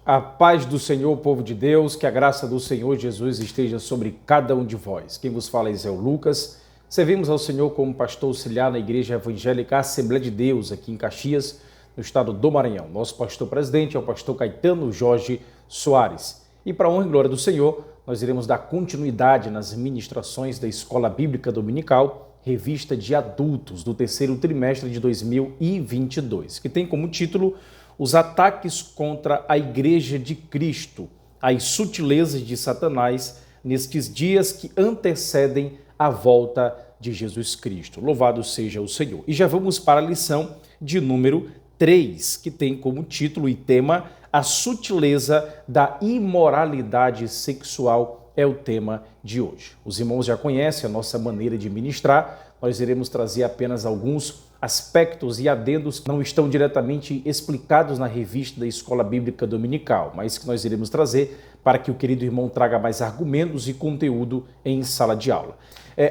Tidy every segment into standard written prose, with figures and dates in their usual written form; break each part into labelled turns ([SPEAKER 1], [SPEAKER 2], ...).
[SPEAKER 1] A paz do Senhor, povo de Deus, que a graça do Senhor Jesus esteja sobre cada um de vós. Quem vos fala é Zé Lucas. Servimos ao Senhor como pastor auxiliar na Igreja Evangélica Assembleia de Deus, aqui em Caxias, no estado do Maranhão. Nosso pastor presidente é o pastor Caetano Jorge Soares. E para a honra e glória do Senhor, nós iremos dar continuidade nas ministrações da Escola Bíblica Dominical, revista de adultos do terceiro trimestre de 2022, que tem como título Os ataques contra a Igreja de Cristo, as sutilezas de Satanás nestes dias que antecedem a volta de Jesus Cristo. Louvado seja o Senhor. E já vamos para a lição de número 3, que tem como título e tema A sutileza da imoralidade sexual é o tema de hoje. Os irmãos já conhecem a nossa maneira de ministrar, nós iremos trazer apenas alguns aspectos e adendos que não estão diretamente explicados na revista da Escola Bíblica Dominical, mas que nós iremos trazer para que o querido irmão traga mais argumentos e conteúdo em sala de aula.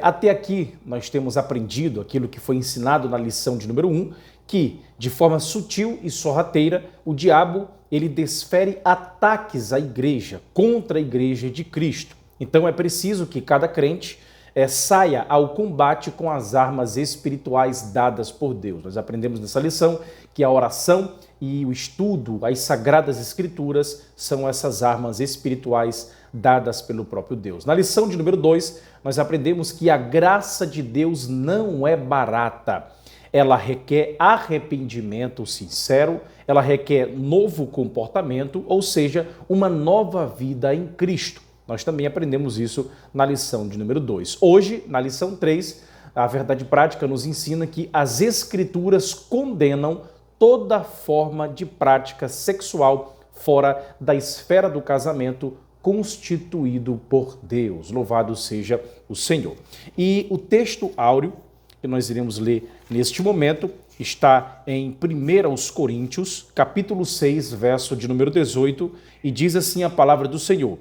[SPEAKER 1] Até aqui nós temos aprendido aquilo que foi ensinado na lição de número 1, que de forma sutil e sorrateira o diabo ele desfere ataques à igreja, contra a igreja de Cristo. Então é preciso que cada crente saia ao combate com as armas espirituais dadas por Deus. Nós aprendemos nessa lição que a oração e o estudo, as sagradas escrituras, são essas armas espirituais dadas pelo próprio Deus. Na lição de número 2, nós aprendemos que a graça de Deus não é barata. Ela requer arrependimento sincero, ela requer novo comportamento, ou seja, uma nova vida em Cristo. Nós também aprendemos isso na lição de número 2. Hoje, na lição 3, a verdade prática nos ensina que as Escrituras condenam toda forma de prática sexual fora da esfera do casamento constituído por Deus. Louvado seja o Senhor. E o texto áureo que nós iremos ler neste momento está em 1 Coríntios, capítulo 6, verso de número 18, e diz assim a palavra do Senhor: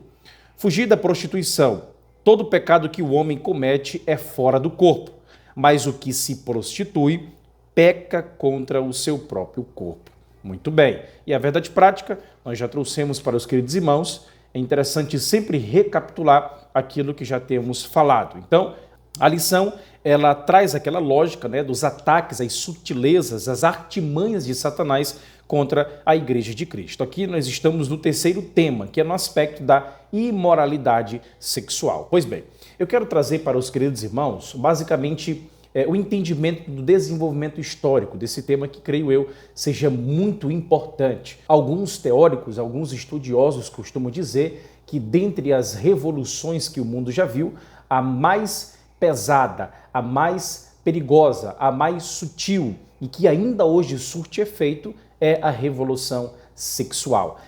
[SPEAKER 1] Fugir da prostituição. Todo pecado que o homem comete é fora do corpo, mas o que se prostitui peca contra o seu próprio corpo. Muito bem. E a verdade prática, nós já trouxemos para os queridos irmãos. É interessante sempre recapitular aquilo que já temos falado. Então, a lição, ela traz aquela lógica, dos ataques, as sutilezas, as artimanhas de Satanás contra a Igreja de Cristo. Aqui nós estamos no terceiro tema, que é no aspecto da imoralidade sexual. Pois bem, eu quero trazer para os queridos irmãos, basicamente, o entendimento do desenvolvimento histórico desse tema que, creio eu, seja muito importante. Alguns teóricos, alguns estudiosos costumam dizer que dentre as revoluções que o mundo já viu, a mais pesada, a mais perigosa, a mais sutil e que ainda hoje surte efeito é a revolução sexual.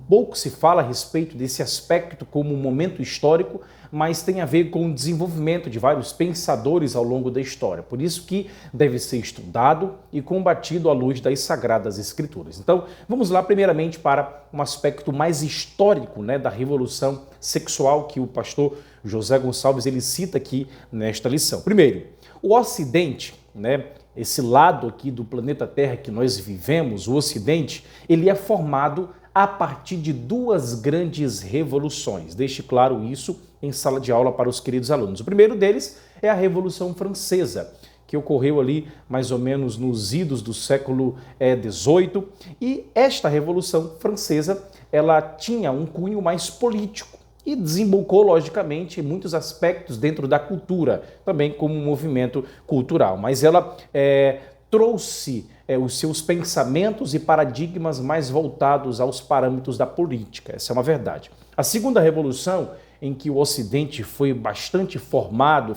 [SPEAKER 1] Pouco se fala a respeito desse aspecto como um momento histórico, mas tem a ver com o desenvolvimento de vários pensadores ao longo da história. Por isso que deve ser estudado e combatido à luz das Sagradas Escrituras. Então, vamos lá primeiramente para um aspecto mais histórico, da revolução sexual que o pastor José Gonçalves ele cita aqui nesta lição. Primeiro, o Ocidente, esse lado aqui do planeta Terra que nós vivemos, o Ocidente, ele é formado a partir de duas grandes revoluções. Deixe claro isso em sala de aula para os queridos alunos. O primeiro deles é a Revolução Francesa, que ocorreu ali mais ou menos nos idos do século XVIII. E esta Revolução Francesa, ela tinha um cunho mais político e desembocou, logicamente, em muitos aspectos dentro da cultura, também como um movimento cultural. Mas ela trouxe os seus pensamentos e paradigmas mais voltados aos parâmetros da política. Essa é uma verdade. A segunda revolução, em que o Ocidente foi bastante formatado,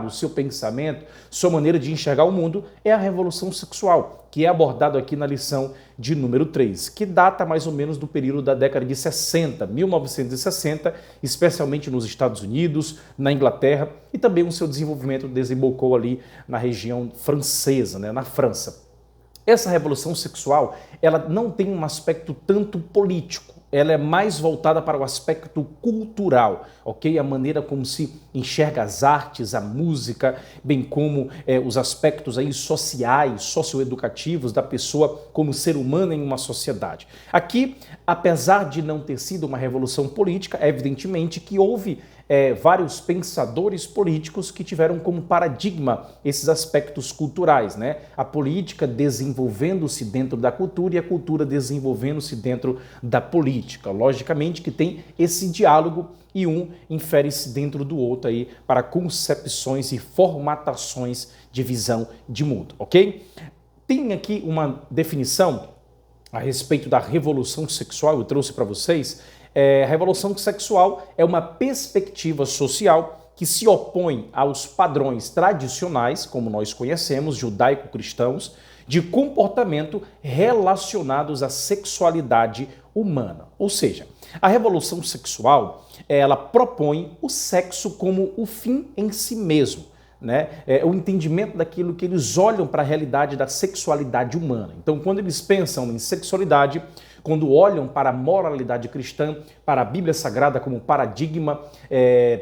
[SPEAKER 1] o seu pensamento, sua maneira de enxergar o mundo, é a revolução sexual, que é abordado aqui na lição de número 3, que data mais ou menos do período da década de 60, 1960, especialmente nos Estados Unidos, na Inglaterra, e também o seu desenvolvimento desembocou ali na região francesa, na França. Essa revolução sexual, ela não tem um aspecto tanto político, ela é mais voltada para o aspecto cultural, ok? A maneira como se enxerga as artes, a música, bem como os aspectos aí sociais, socioeducativos da pessoa como ser humano em uma sociedade. Aqui, apesar de não ter sido uma revolução política, é evidentemente que houve vários pensadores políticos que tiveram como paradigma esses aspectos culturais, né? A política desenvolvendo-se dentro da cultura e a cultura desenvolvendo-se dentro da política. Logicamente que tem esse diálogo e um infere-se dentro do outro aí para concepções e formatações de visão de mundo, ok? Tem aqui uma definição a respeito da revolução sexual, eu trouxe para vocês. A revolução sexual é uma perspectiva social que se opõe aos padrões tradicionais, como nós conhecemos, judaico-cristãos, de comportamento relacionados à sexualidade humana. Ou seja, a revolução sexual, ela propõe o sexo como o fim em si mesmo, né? O entendimento daquilo que eles olham para a realidade da sexualidade humana. Então, quando eles pensam em sexualidade, quando olham para a moralidade cristã, para a Bíblia Sagrada como paradigma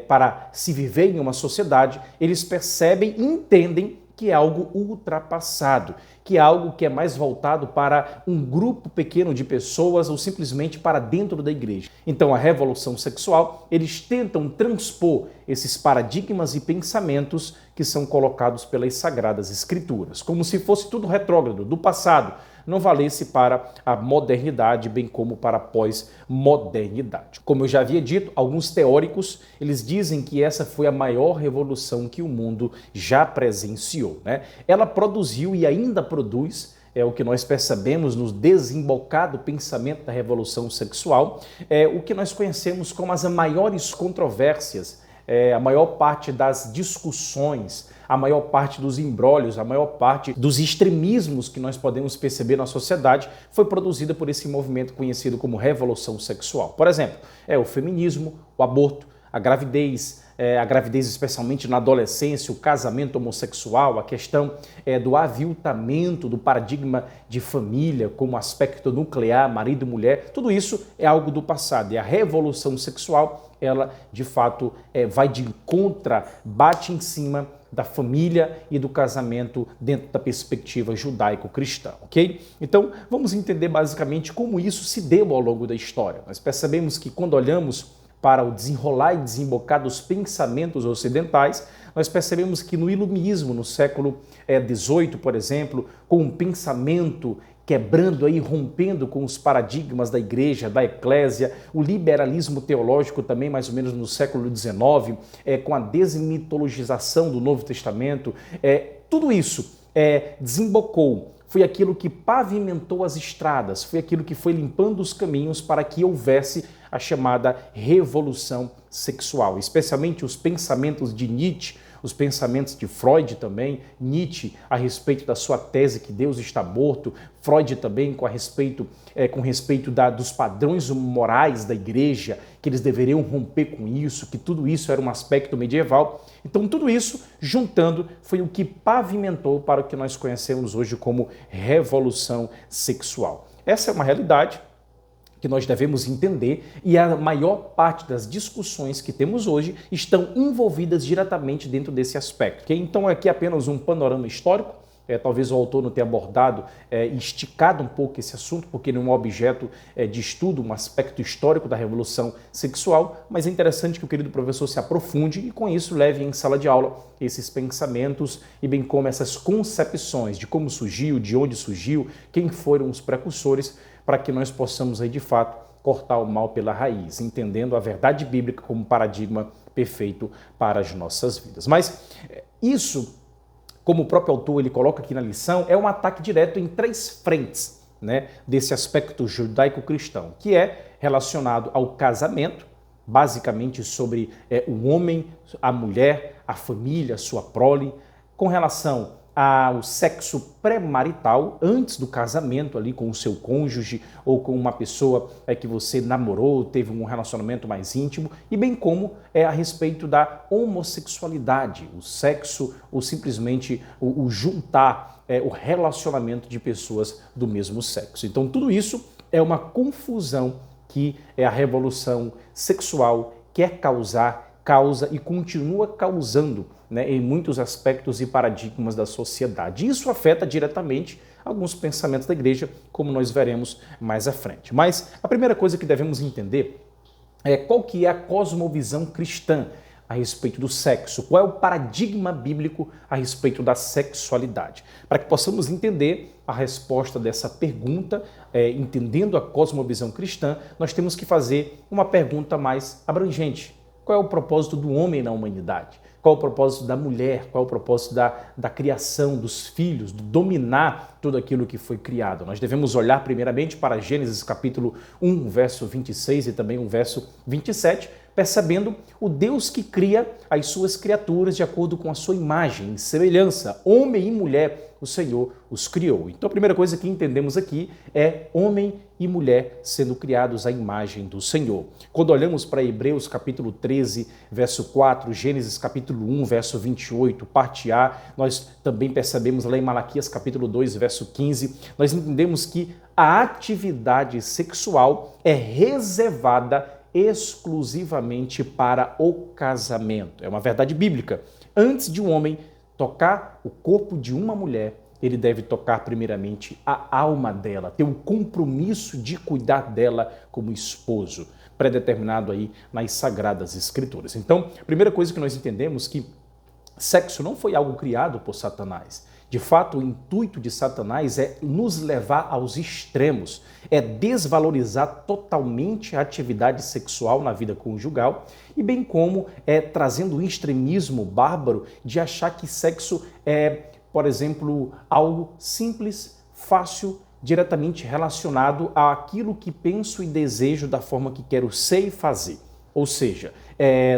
[SPEAKER 1] para se viver em uma sociedade, eles percebem e entendem que é algo ultrapassado, que é algo que é mais voltado para um grupo pequeno de pessoas ou simplesmente para dentro da igreja. Então, a revolução sexual, eles tentam transpor esses paradigmas e pensamentos que são colocados pelas Sagradas Escrituras, como se fosse tudo retrógrado, do passado, não valesse para a modernidade, bem como para a pós-modernidade. Como eu já havia dito, alguns teóricos, eles dizem que essa foi a maior revolução que o mundo já presenciou, né? Ela produziu e ainda produz, o que nós percebemos no desembocado pensamento da revolução sexual, o que nós conhecemos como as maiores controvérsias, a maior parte das discussões, a maior parte dos imbrólios, a maior parte dos extremismos que nós podemos perceber na sociedade foi produzida por esse movimento conhecido como revolução sexual. Por exemplo, o feminismo, o aborto, a gravidez especialmente na adolescência, o casamento homossexual, a questão do aviltamento do paradigma de família como aspecto nuclear, marido e mulher, tudo isso é algo do passado. E a revolução sexual, ela de fato vai de contra, bate em cima da família e do casamento dentro da perspectiva judaico-cristã, ok? Então, vamos entender basicamente como isso se deu ao longo da história. Nós percebemos que quando olhamos para o desenrolar e desembocar dos pensamentos ocidentais, nós percebemos que no iluminismo, no século XVIII, por exemplo, com um pensamento quebrando aí, rompendo com os paradigmas da igreja, da eclésia, o liberalismo teológico também mais ou menos no século XIX, com a desmitologização do Novo Testamento, tudo isso desembocou, foi aquilo que pavimentou as estradas, foi aquilo que foi limpando os caminhos para que houvesse a chamada revolução sexual, especialmente os pensamentos de Nietzsche, os pensamentos de Freud também, Nietzsche a respeito da sua tese que Deus está morto, Freud também com respeito dos padrões morais da igreja, que eles deveriam romper com isso, que tudo isso era um aspecto medieval. Então tudo isso, juntando, foi o que pavimentou para o que nós conhecemos hoje como revolução sexual. Essa é uma realidade que nós devemos entender e a maior parte das discussões que temos hoje estão envolvidas diretamente dentro desse aspecto. Okay? Então aqui apenas um panorama histórico, talvez o autor não tenha abordado e esticado um pouco esse assunto, porque não é um objeto de estudo, um aspecto histórico da revolução sexual, mas é interessante que o querido professor se aprofunde e com isso leve em sala de aula esses pensamentos e bem como essas concepções de como surgiu, de onde surgiu, quem foram os precursores, para que nós possamos aí de fato cortar o mal pela raiz, entendendo a verdade bíblica como paradigma perfeito para as nossas vidas. Mas isso, como o próprio autor ele coloca aqui na lição, é um ataque direto em 3 frentes, né, desse aspecto judaico-cristão, que é relacionado ao casamento, basicamente sobre o homem, a mulher, a família, a sua prole, com relação ao sexo pré-marital, antes do casamento ali com o seu cônjuge ou com uma pessoa que você namorou, teve um relacionamento mais íntimo, e bem como a respeito da homossexualidade, o sexo ou simplesmente o juntar, o relacionamento de pessoas do mesmo sexo. Então tudo isso é uma confusão que é a revolução sexual quer causar, causa e continua causando, né, em muitos aspectos e paradigmas da sociedade. Isso afeta diretamente alguns pensamentos da igreja, como nós veremos mais à frente. Mas a primeira coisa que devemos entender é qual que é a cosmovisão cristã a respeito do sexo, qual é o paradigma bíblico a respeito da sexualidade. Para que possamos entender a resposta dessa pergunta, entendendo a cosmovisão cristã, nós temos que fazer uma pergunta mais abrangente. Qual é o propósito do homem na humanidade? Qual é o propósito da mulher? Qual é o propósito da criação, dos filhos, de dominar tudo aquilo que foi criado? Nós devemos olhar primeiramente para Gênesis capítulo 1, verso 26 e também o verso 27, percebendo o Deus que cria as suas criaturas de acordo com a sua imagem e semelhança. Homem e mulher, o Senhor os criou. Então a primeira coisa que entendemos aqui é homem e mulher sendo criados à imagem do Senhor. Quando olhamos para Hebreus capítulo 13, verso 4, Gênesis capítulo 1, verso 28, parte A, nós também percebemos lá em Malaquias capítulo 2, verso 15, nós entendemos que a atividade sexual é reservada exclusivamente para o casamento. É uma verdade bíblica. Antes de um homem tocar o corpo de uma mulher, ele deve tocar primeiramente a alma dela, ter o compromisso de cuidar dela como esposo, predeterminado aí nas Sagradas Escrituras. Então, a primeira coisa que nós entendemos é que sexo não foi algo criado por Satanás. De fato, o intuito de Satanás é nos levar aos extremos, é desvalorizar totalmente a atividade sexual na vida conjugal e bem como trazendo o extremismo bárbaro de achar que sexo é, por exemplo, algo simples, fácil, diretamente relacionado àquilo que penso e desejo da forma que quero ser e fazer. Ou seja,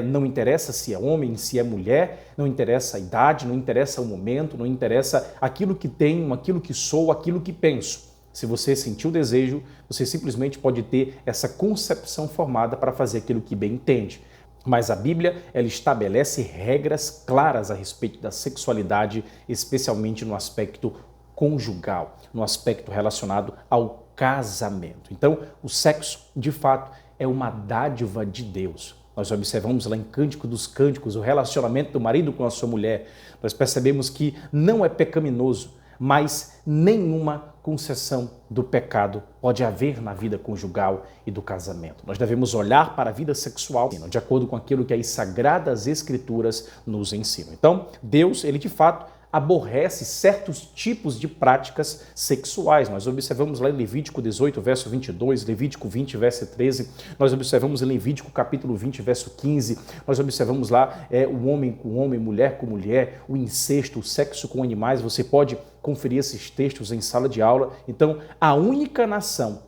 [SPEAKER 1] não interessa se é homem, se é mulher, não interessa a idade, não interessa o momento, não interessa aquilo que tenho, aquilo que sou, aquilo que penso. Se você sentir o desejo, você simplesmente pode ter essa concepção formada para fazer aquilo que bem entende. Mas a Bíblia, ela estabelece regras claras a respeito da sexualidade, especialmente no aspecto conjugal, no aspecto relacionado ao casamento. Então, o sexo, de fato, é uma dádiva de Deus. Nós observamos lá em Cântico dos Cânticos o relacionamento do marido com a sua mulher. Nós percebemos que não é pecaminoso, mas nenhuma concessão do pecado pode haver na vida conjugal e do casamento. Nós devemos olhar para a vida sexual de acordo com aquilo que as Sagradas Escrituras nos ensinam. Então, Deus, ele de fato aborrece certos tipos de práticas sexuais. Nós observamos lá em Levítico 18, verso 22, Levítico 20, verso 13, nós observamos em Levítico capítulo 20, verso 15, nós observamos lá o homem com homem, mulher com mulher, o incesto, o sexo com animais. Você pode conferir esses textos em sala de aula. Então, a única nação,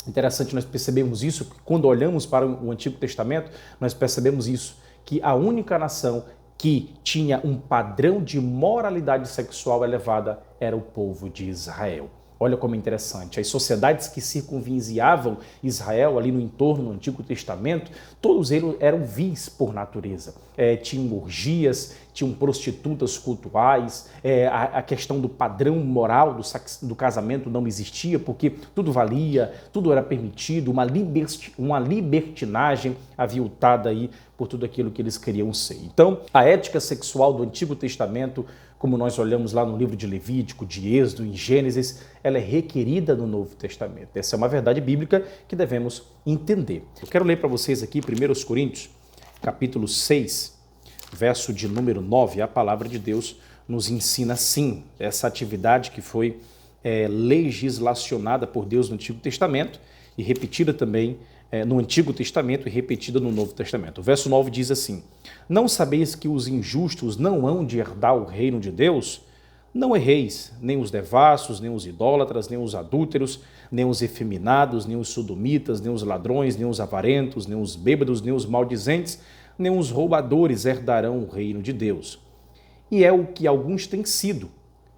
[SPEAKER 1] interessante nós percebemos isso, quando olhamos para o Antigo Testamento, nós percebemos isso, que a única nação que tinha um padrão de moralidade sexual elevada era o povo de Israel. Olha como é interessante, as sociedades que circunvizinhavam Israel ali no entorno do Antigo Testamento, todos eles eram vis por natureza. Tinham orgias, tinham prostitutas cultuais, a questão do padrão moral do casamento não existia, porque tudo valia, tudo era permitido, uma libertinagem aviltada aí por tudo aquilo que eles queriam ser. Então, a ética sexual do Antigo Testamento, como nós olhamos lá no livro de Levítico, de Êxodo, em Gênesis, ela é requerida no Novo Testamento. Essa é uma verdade bíblica que devemos entender. Eu quero ler para vocês aqui 1 Coríntios, capítulo 6, verso de número 9. A palavra de Deus nos ensina, sim, essa atividade que foi legislacionada por Deus no Antigo Testamento e repetida também no Antigo Testamento e repetida no Novo Testamento. O verso 9 diz assim: não sabeis que os injustos não hão de herdar o reino de Deus? Não erreis, nem os devassos, nem os idólatras, nem os adúlteros, nem os efeminados, nem os sodomitas, nem os ladrões, nem os avarentos, nem os bêbados, nem os maldizentes, nem os roubadores herdarão o reino de Deus. E é o que alguns têm sido,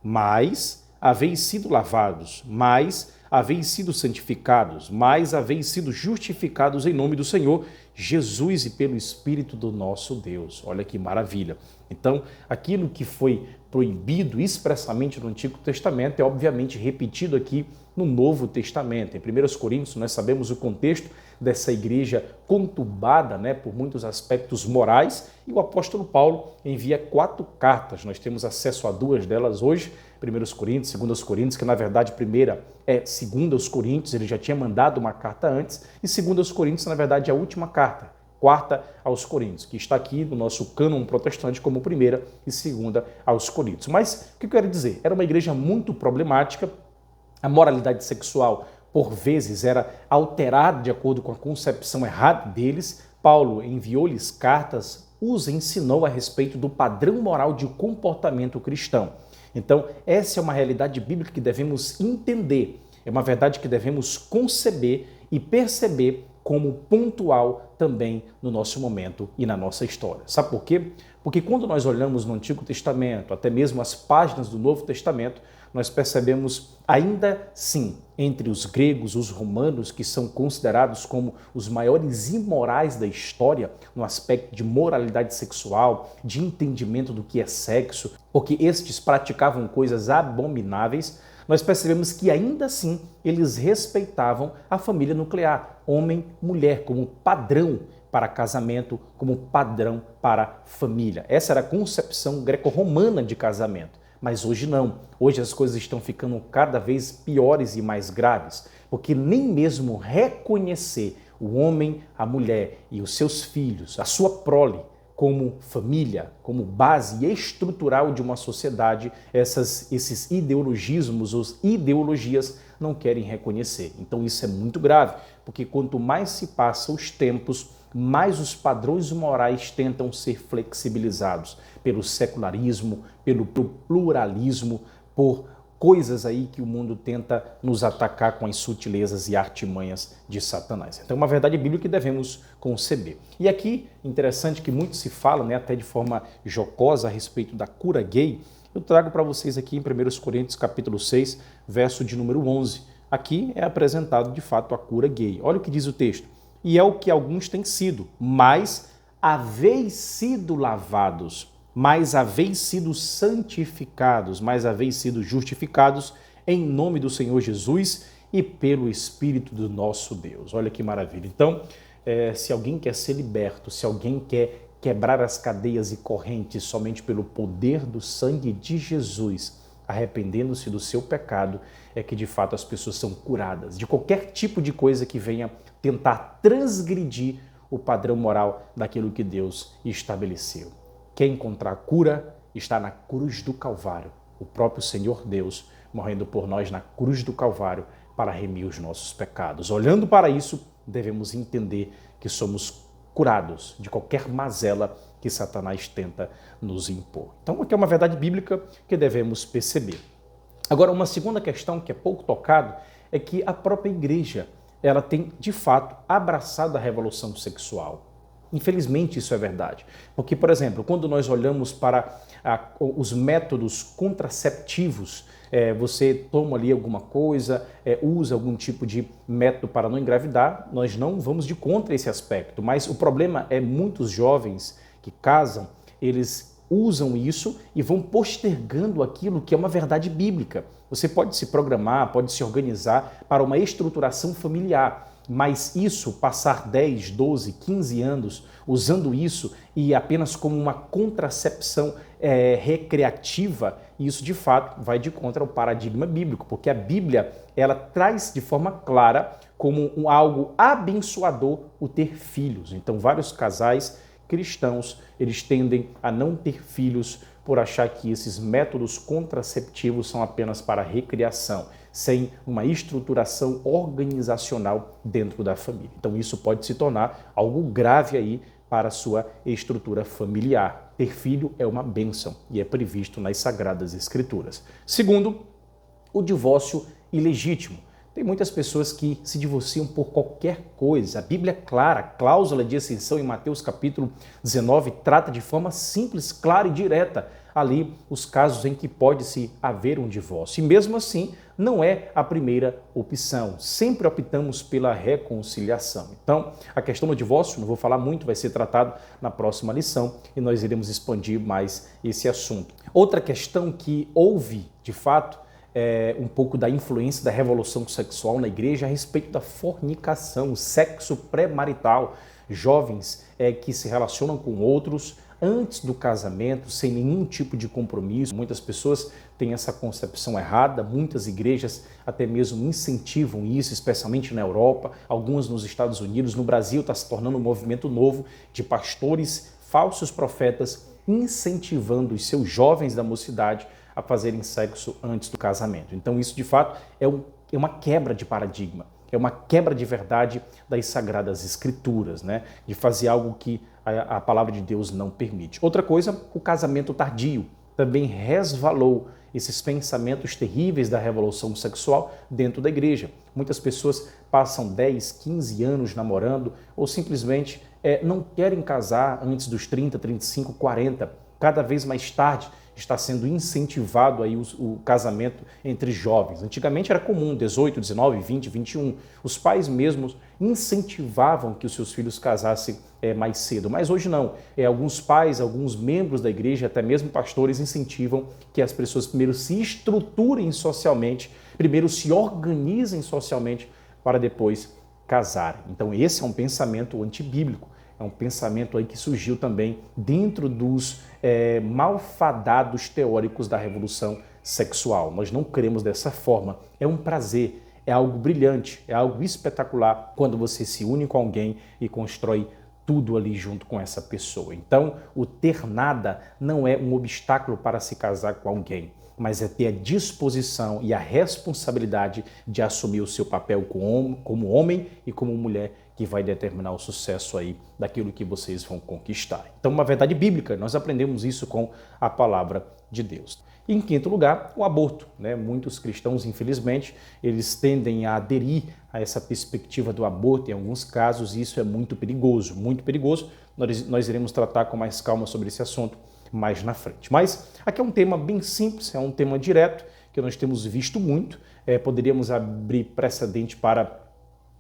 [SPEAKER 1] mas haveis sido lavados, mas haveis sido santificados, mas haveis sido justificados em nome do Senhor Jesus e pelo Espírito do nosso Deus. Olha que maravilha. Então, aquilo que foi proibido expressamente no Antigo Testamento é obviamente repetido aqui no Novo Testamento. Em 1 Coríntios, nós sabemos o contexto dessa igreja conturbada, por muitos aspectos morais, e o apóstolo Paulo envia 4 cartas. Nós temos acesso a 2 delas hoje, 1 Coríntios, 2 Coríntios, que na verdade a primeira é 2 Coríntios, ele já tinha mandado uma carta antes, e 2 Coríntios, na verdade, é a última carta, 4ª aos Coríntios, que está aqui no nosso cânon protestante como 1ª e 2ª aos Coríntios. Mas o que eu quero dizer? Era uma igreja muito problemática, a moralidade sexual, por vezes, era alterada de acordo com a concepção errada deles. Paulo enviou-lhes cartas, os ensinou a respeito do padrão moral de comportamento cristão. Então, essa é uma realidade bíblica que devemos entender, é uma verdade que devemos conceber e perceber como pontual também no nosso momento e na nossa história. Sabe por quê? Porque quando nós olhamos no Antigo Testamento, até mesmo as páginas do Novo Testamento, nós percebemos ainda sim, entre os gregos, os romanos, que são considerados como os maiores imorais da história no aspecto de moralidade sexual, de entendimento do que é sexo, porque estes praticavam coisas abomináveis, nós percebemos que ainda assim eles respeitavam a família nuclear, homem, mulher, como padrão para casamento, como padrão para família. Essa era a concepção greco-romana de casamento. Mas hoje não. Hoje as coisas estão ficando cada vez piores e mais graves, porque nem mesmo reconhecer o homem, a mulher e os seus filhos, a sua prole, como família, como base estrutural de uma sociedade, esses ideologismos, ou ideologias, não querem reconhecer. Então isso é muito grave, porque quanto mais se passa os tempos, mais os padrões morais tentam ser flexibilizados pelo secularismo, pelo pluralismo, por coisas aí que o mundo tenta nos atacar com as sutilezas e artimanhas de Satanás. Então é uma verdade bíblica que devemos conceber. E aqui, interessante que muito se fala, até de forma jocosa, a respeito da cura gay. Eu trago para vocês aqui em 1 Coríntios capítulo 6, verso de número 11. Aqui é apresentado de fato a cura gay. Olha o que diz o texto. E é o que alguns têm sido, mas haveis sido lavados, mas haveis sido santificados, mas haveis sido justificados em nome do Senhor Jesus e pelo Espírito do nosso Deus. Olha que maravilha. Então, se alguém quer ser liberto, se alguém quer quebrar as cadeias e correntes somente pelo poder do sangue de Jesus, arrependendo-se do seu pecado, é que de fato as pessoas são curadas de qualquer tipo de coisa que venha tentar transgredir o padrão moral daquilo que Deus estabeleceu. Quem encontrar cura está na cruz do Calvário, o próprio Senhor Deus morrendo por nós na cruz do Calvário para remir os nossos pecados. Olhando para isso, devemos entender que somos curados de qualquer mazela que Satanás tenta nos impor. Então, aqui é uma verdade bíblica que devemos perceber. Agora, uma segunda questão que é pouco tocado é que a própria igreja, ela tem, de fato, abraçado a revolução sexual. Infelizmente, isso é verdade. Porque, por exemplo, quando nós olhamos para os métodos contraceptivos, você toma ali alguma coisa, usa algum tipo de método para não engravidar, nós não vamos de contra esse aspecto. Mas o problema é muitos jovens que casam, eles usam isso e vão postergando aquilo que é uma verdade bíblica. Você pode se programar, pode se organizar para uma estruturação familiar, mas isso, passar 10, 12, 15 anos usando isso e apenas como uma contracepção recreativa, isso de fato vai de contra o paradigma bíblico, porque a Bíblia ela traz de forma clara como algo abençoador o ter filhos. Então vários casais cristãos, eles tendem a não ter filhos por achar que esses métodos contraceptivos são apenas para recriação, sem uma estruturação organizacional dentro da família. Então isso pode se tornar algo grave aí para a sua estrutura familiar. Ter filho é uma bênção e é previsto nas Sagradas Escrituras. Segundo, o divórcio ilegítimo. Tem muitas pessoas que se divorciam por qualquer coisa. A Bíblia é clara, a cláusula de exceção em Mateus capítulo 19 trata de forma simples, clara e direta ali os casos em que pode-se haver um divórcio. E mesmo assim, não é a primeira opção. Sempre optamos pela reconciliação. Então, a questão do divórcio, não vou falar muito, vai ser tratado na próxima lição e nós iremos expandir mais esse assunto. Outra questão que houve, de fato, um pouco da influência da revolução sexual na igreja a respeito da fornicação, sexo pré-marital, jovens que se relacionam com outros antes do casamento, sem nenhum tipo de compromisso. Muitas pessoas têm essa concepção errada, muitas igrejas até mesmo incentivam isso, especialmente na Europa, algumas nos Estados Unidos. No Brasil está se tornando um movimento novo de pastores, falsos profetas, incentivando os seus jovens da mocidade a fazerem sexo antes do casamento. Então isso de fato é uma quebra de paradigma, é uma quebra de verdade das Sagradas Escrituras, né? De fazer algo que a palavra de Deus não permite. Outra coisa, o casamento tardio também resvalou esses pensamentos terríveis da revolução sexual dentro da igreja. Muitas pessoas passam 10, 15 anos namorando ou simplesmente não querem casar antes dos 30, 35, 40. Cada vez mais tarde está sendo incentivado aí o casamento entre jovens. Antigamente era comum, 18, 19, 20, 21. Os pais mesmos incentivavam que os seus filhos casassem mais cedo, mas hoje não. Alguns pais, alguns membros da igreja, até mesmo pastores, incentivam que as pessoas primeiro se estruturem socialmente, primeiro se organizem socialmente para depois casarem. Então esse é um pensamento antibíblico. É um pensamento aí que surgiu também dentro dos malfadados teóricos da revolução sexual. Nós não cremos dessa forma. É um prazer, é algo brilhante, é algo espetacular quando você se une com alguém e constrói tudo ali junto com essa pessoa. Então, o ter nada não é um obstáculo para se casar com alguém, mas é ter a disposição e a responsabilidade de assumir o seu papel como homem e como mulher que vai determinar o sucesso aí daquilo que vocês vão conquistar. Então, uma verdade bíblica, nós aprendemos isso com a palavra de Deus. E, em quinto lugar, o aborto, né? Muitos cristãos, infelizmente, eles tendem a aderir a essa perspectiva do aborto em alguns casos, e isso é muito perigoso, muito perigoso. Nós iremos tratar com mais calma sobre esse assunto mais na frente. Mas aqui é um tema bem simples, é um tema direto, que nós temos visto muito. Poderíamos abrir precedente para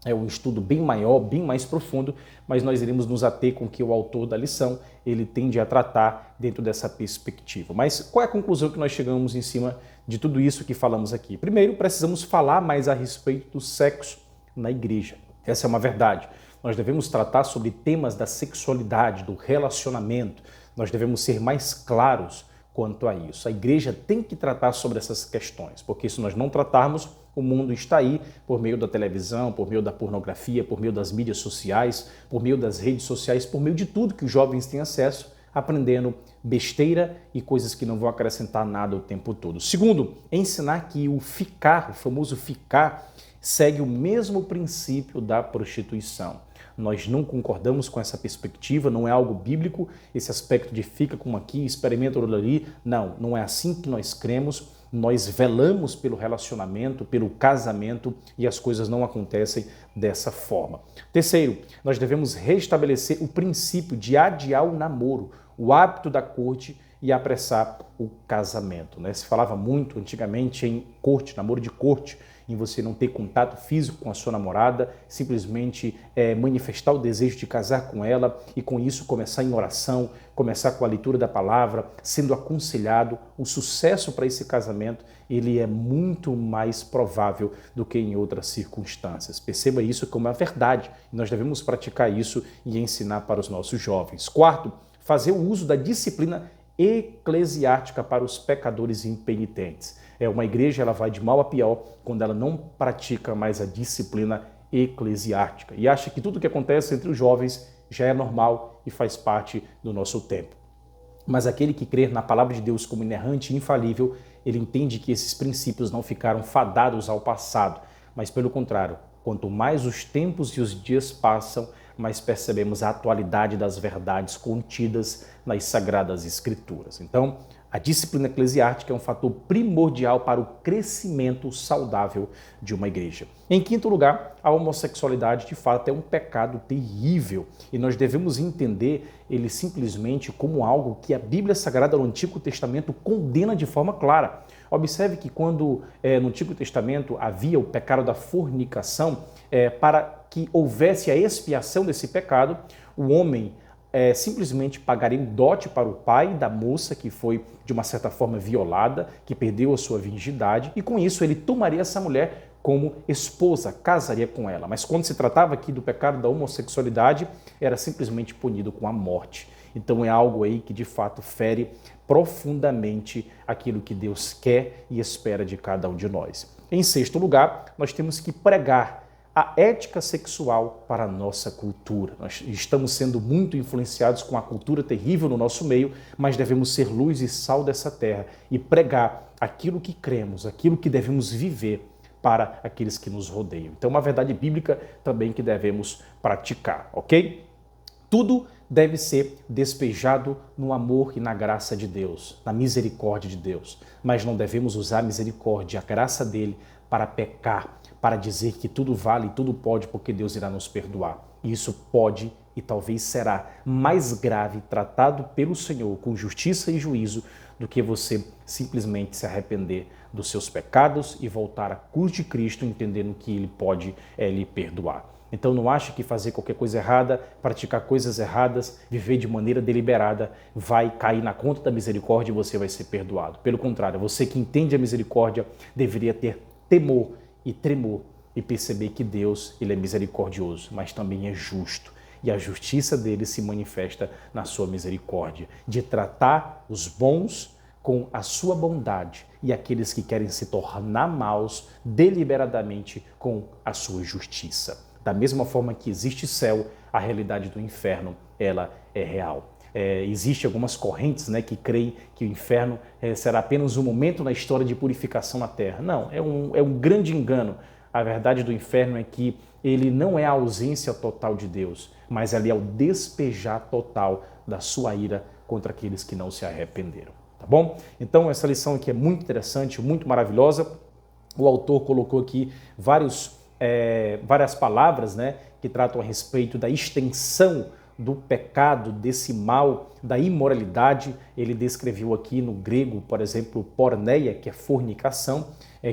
[SPEAKER 1] um estudo bem maior, bem mais profundo, mas nós iremos nos ater com que o autor da lição ele tende a tratar dentro dessa perspectiva. Mas qual é a conclusão que nós chegamos em cima de tudo isso que falamos aqui? Primeiro, precisamos falar mais a respeito do sexo na igreja. Essa é uma verdade. Nós devemos tratar sobre temas da sexualidade, do relacionamento. Nós devemos ser mais claros quanto a isso. A igreja tem que tratar sobre essas questões, porque se nós não tratarmos, o mundo está aí por meio da televisão, por meio da pornografia, por meio das mídias sociais, por meio das redes sociais, por meio de tudo que os jovens têm acesso, aprendendo besteira e coisas que não vão acrescentar nada o tempo todo. Segundo, ensinar que o famoso ficar, segue o mesmo princípio da prostituição. Nós não concordamos com essa perspectiva, não é algo bíblico, esse aspecto de fica como aqui, experimenta o ali. Não, não é assim que nós cremos. Nós velamos pelo relacionamento, pelo casamento e as coisas não acontecem dessa forma. Terceiro, nós devemos restabelecer o princípio de adiar o namoro, o hábito da corte e apressar o casamento, né? Se falava muito antigamente em corte, namoro de corte, em você não ter contato físico com a sua namorada, simplesmente manifestar o desejo de casar com ela e com isso começar em oração, começar com a leitura da palavra, sendo aconselhado. O sucesso para esse casamento ele é muito mais provável do que em outras circunstâncias. Perceba isso como uma verdade. Nós devemos praticar isso e ensinar para os nossos jovens. Quarto, fazer o uso da disciplina eclesiástica para os pecadores impenitentes. Uma igreja ela vai de mal a pior quando ela não pratica mais a disciplina eclesiástica e acha que tudo que acontece entre os jovens já é normal e faz parte do nosso tempo. Mas aquele que crê na palavra de Deus como inerrante e infalível, ele entende que esses princípios não ficaram fadados ao passado, mas pelo contrário, quanto mais os tempos e os dias passam, mais percebemos a atualidade das verdades contidas nas Sagradas Escrituras. Então, a disciplina eclesiástica é um fator primordial para o crescimento saudável de uma igreja. Em quinto lugar, a homossexualidade de fato é um pecado terrível e nós devemos entender ele simplesmente como algo que a Bíblia Sagrada no Antigo Testamento condena de forma clara. Observe que quando no Antigo Testamento havia o pecado da fornicação, para que houvesse a expiação desse pecado, o homem simplesmente pagaria o dote para o pai da moça que foi, de uma certa forma, violada, que perdeu a sua virgindade, e com isso ele tomaria essa mulher como esposa, casaria com ela. Mas quando se tratava aqui do pecado da homossexualidade, era simplesmente punido com a morte. Então é algo aí que de fato fere profundamente aquilo que Deus quer e espera de cada um de nós. Em sexto lugar, nós temos que pregar a ética sexual para a nossa cultura. Nós estamos sendo muito influenciados com a cultura terrível no nosso meio, mas devemos ser luz e sal dessa terra e pregar aquilo que cremos, aquilo que devemos viver para aqueles que nos rodeiam. Então, uma verdade bíblica também que devemos praticar, ok? Tudo deve ser despejado no amor e na graça de Deus, na misericórdia de Deus. Mas não devemos usar a misericórdia, a graça dele, para pecar, para dizer que tudo vale e tudo pode porque Deus irá nos perdoar. E isso pode e talvez será mais grave tratado pelo Senhor com justiça e juízo do que você simplesmente se arrepender dos seus pecados e voltar à cruz de Cristo entendendo que ele pode lhe perdoar. Então não ache que fazer qualquer coisa errada, praticar coisas erradas, viver de maneira deliberada, vai cair na conta da misericórdia e você vai ser perdoado. Pelo contrário, você que entende a misericórdia deveria ter temor e tremor e perceber que Deus, ele é misericordioso, mas também é justo. E a justiça dele se manifesta na sua misericórdia, de tratar os bons com a sua bondade e aqueles que querem se tornar maus deliberadamente com a sua justiça. Da mesma forma que existe céu, a realidade do inferno, ela é real. Existem algumas correntes, né, que creem que o inferno será apenas um momento na história de purificação na terra. Não, é um grande engano. A verdade do inferno é que ele não é a ausência total de Deus, mas ele é o despejar total da sua ira contra aqueles que não se arrependeram. Tá bom? Então essa lição aqui é muito interessante, muito maravilhosa. O autor colocou aqui várias palavras, né, que tratam a respeito da extensão do pecado, desse mal, da imoralidade. Ele descreveu aqui no grego, por exemplo, porneia, que é fornicação,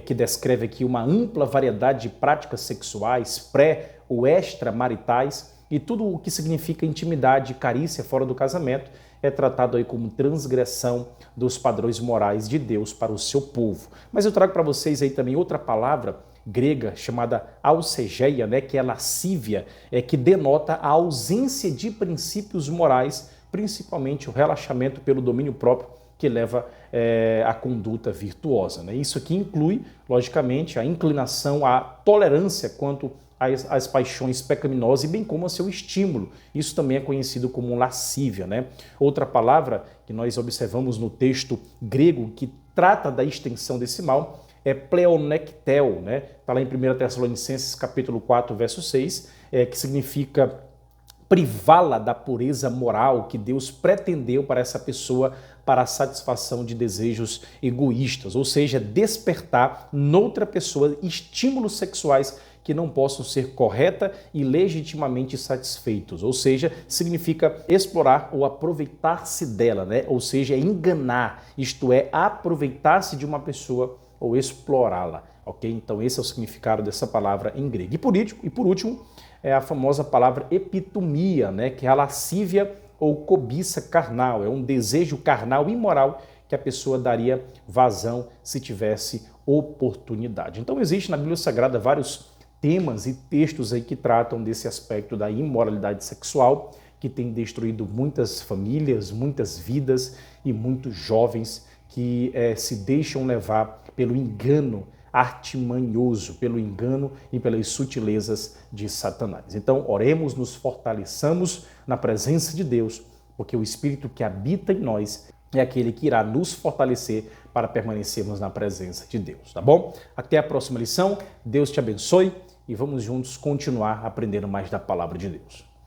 [SPEAKER 1] que descreve aqui uma ampla variedade de práticas sexuais, pré- ou extramaritais, e tudo o que significa intimidade e carícia fora do casamento é tratado aí como transgressão dos padrões morais de Deus para o seu povo. Mas eu trago para vocês aí também outra palavra grega chamada alcegeia, né, que é lascívia, que denota a ausência de princípios morais, principalmente o relaxamento pelo domínio próprio, que leva à conduta virtuosa, né? Isso aqui inclui, logicamente, a inclinação à tolerância quanto às paixões pecaminosas e bem como ao seu estímulo. Isso também é conhecido como lascívia, né? Outra palavra que nós observamos no texto grego que trata da extensão desse mal é pleonectel, né? Está lá em 1 Tessalonicenses capítulo 4, verso 6, que significa privá-la da pureza moral que Deus pretendeu para essa pessoa para a satisfação de desejos egoístas, ou seja, despertar noutra pessoa estímulos sexuais que não possam ser correta e legitimamente satisfeitos, ou seja, significa explorar ou aproveitar-se dela, né? Ou seja, enganar, isto é, aproveitar-se de uma pessoa ou explorá-la, ok? Então esse é o significado dessa palavra em grego. E por último, é a famosa palavra epitomia, né? Que é a lascívia ou cobiça carnal, é um desejo carnal imoral que a pessoa daria vazão se tivesse oportunidade. Então existe na Bíblia Sagrada vários temas e textos aí que tratam desse aspecto da imoralidade sexual, que tem destruído muitas famílias, muitas vidas e muitos jovens que se deixam levar pelo engano artimanhoso, pelo engano e pelas sutilezas de Satanás. Então, oremos, nos fortaleçamos na presença de Deus, porque o Espírito que habita em nós é aquele que irá nos fortalecer para permanecermos na presença de Deus, tá bom? Até a próxima lição, Deus te abençoe e vamos juntos continuar aprendendo mais da palavra de Deus.